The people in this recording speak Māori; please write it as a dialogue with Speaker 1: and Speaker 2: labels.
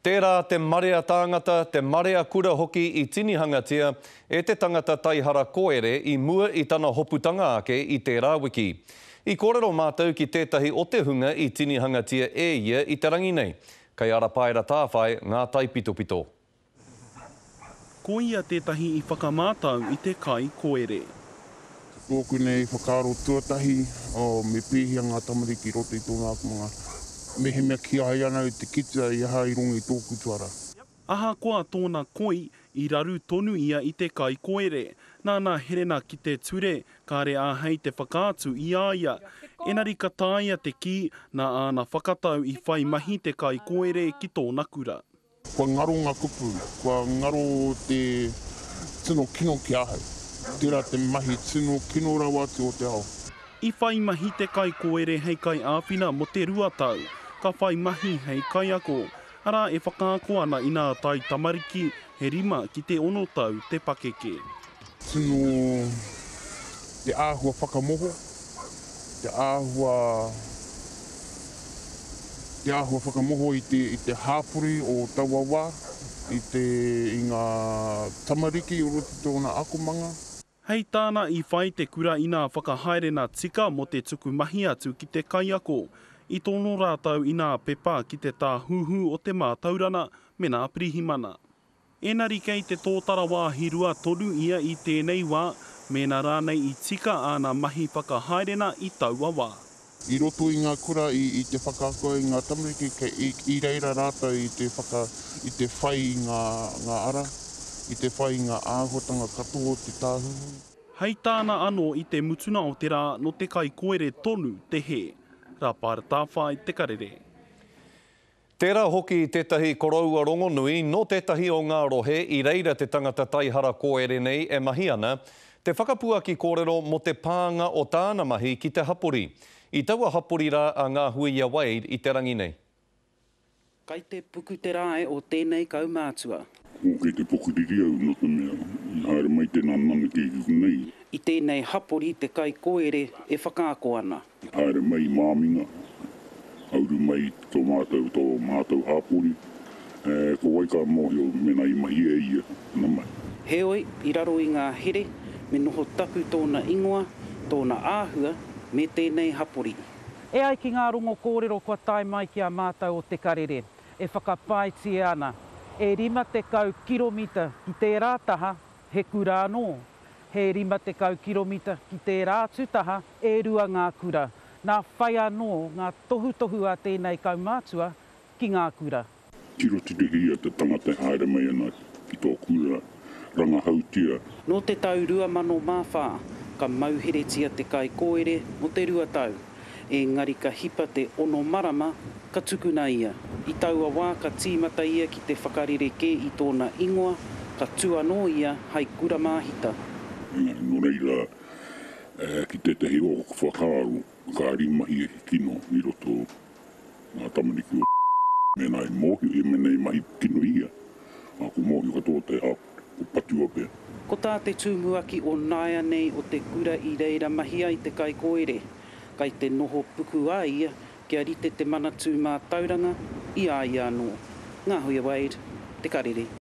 Speaker 1: Tērā te marea tāngata, te marea kura hoki I tinihangatia e te tangata taihara koere I mua I tana hoputanga ake I tērā wiki. I kōrero mātou ki tētahi o te hunga I tinihangatia e ia I te rangi nei. Kei ara paera tāwhai ngā tai pitopito.
Speaker 2: Ko ia tētahi I whakamātau I te kai koere.
Speaker 3: Tōku nei whakaro tuatahi o me pēhia ngā tamariki roto I tōna mga mehe mea ki ai ana I te kita I aha I rongo I tōku tuara.
Speaker 2: Aha koa tōna koi I raru tonu ia I te kai koere. Nāna herena ki te ture, kāre āhei te whakaatu I aia. Enari ka tāia te ki, nā āna whakatau I whai mahi te kai koere ki tōna kura.
Speaker 3: Kua ngaro ngā kupu, kua ngaro te tino kino ki ahau. Tērā te mahi tino kino rawa te o te ao.
Speaker 2: I whai mahi te kai koere hei kai āwhina mo te ruatau. Ka whai mahi hei kai ako. Ara e whakaako ana I nā tai tamariki he rima ki te ono tau te pakeke.
Speaker 3: Tino te āhua whakamoho, te āhua whakamoho I te hāpuri o Tauawa, I ngā tamariki o roti tōna akomanga.
Speaker 2: Hei tāna I whai te kura I nā whakahaerena tika mo te tuku mahi atu ki te kai ako. I tōno rātau I nā pepa ki te tā huhu o te mātaurana me nā pirihimana. Enari kei te tōtara wā hirua toru ia I tēnei wā, me nā rānei I tika āna mahi whakahaerena I taua wā.
Speaker 3: I roto I ngā kura I te whakaako I ngā tamariki, I reira rātau I te whai ngā ara, I te whai ngā āhotanga katoa te tāhuhu.
Speaker 2: Hei tāna anō I te mutuna o te rā no te kai koere tonu te he. Rā pāra tāwhai te karere.
Speaker 1: Tērā hoki tētahi koroua rongonui no tētahi o ngā rohe I reira te tangata taihara koere nei e mahi ana, te whakapua ki kōrero mo te pānga o tāna mahi ki te hapori. I taua hapori rā a ngā Huia Wade I te rangi nei.
Speaker 4: Kai te puku te rae o tēnei kaumātua.
Speaker 5: O kei te pokuriri au no te mea, I haere mai tēnā nana ki nei.
Speaker 4: I tēnei hapori te kai koere e whakaako ana.
Speaker 5: Haere mai māminga, auru mai tō mātou hāpori, ko waika mohi o mena I mahi e ia, na mai.
Speaker 4: Heoi, I raro I ngā here, me noho tapu tōna ingoa, tōna āhua, me tēnei hapori.
Speaker 6: E ai ki ngā rongo kōrero kua tai mai ki a mātou o te karere, e whakapaiti ana. E rima te kau kiromita ki tērā taha, he kura anō. He rima te kau kiromita ki tērā tutaha, e rua ngā kura. Nā whai anō ngā tohu a tēnei kaumātua ki ngā kura.
Speaker 5: Tiro te hia te tangata haere mai ana ki tō kura, rangahautia.
Speaker 4: No te tau 2004, ka mauheretia te kai koere mo te ruatau. Engari ka hipa te ono marama, ka tukuna ia. I taua wā ka tīmata ia ki te whakarereke I tōna ingoa, ka tuanō ia hei kura māhita.
Speaker 5: No reira, ki tētahi o whakaro, ka rimahi e kino I roto ngā tamariki o mena I mohi, e mena I mahi kino ia. Ako mohi katoa te hā, o patua pēr.
Speaker 4: Ko tā te tūmuaki o nāia nei o te kura I reira mahi ai te kai koere. Kai te noho puku a ia, kia rite te manatū mā tauranga, I aia anō. Ngā Huia Wade, te karere.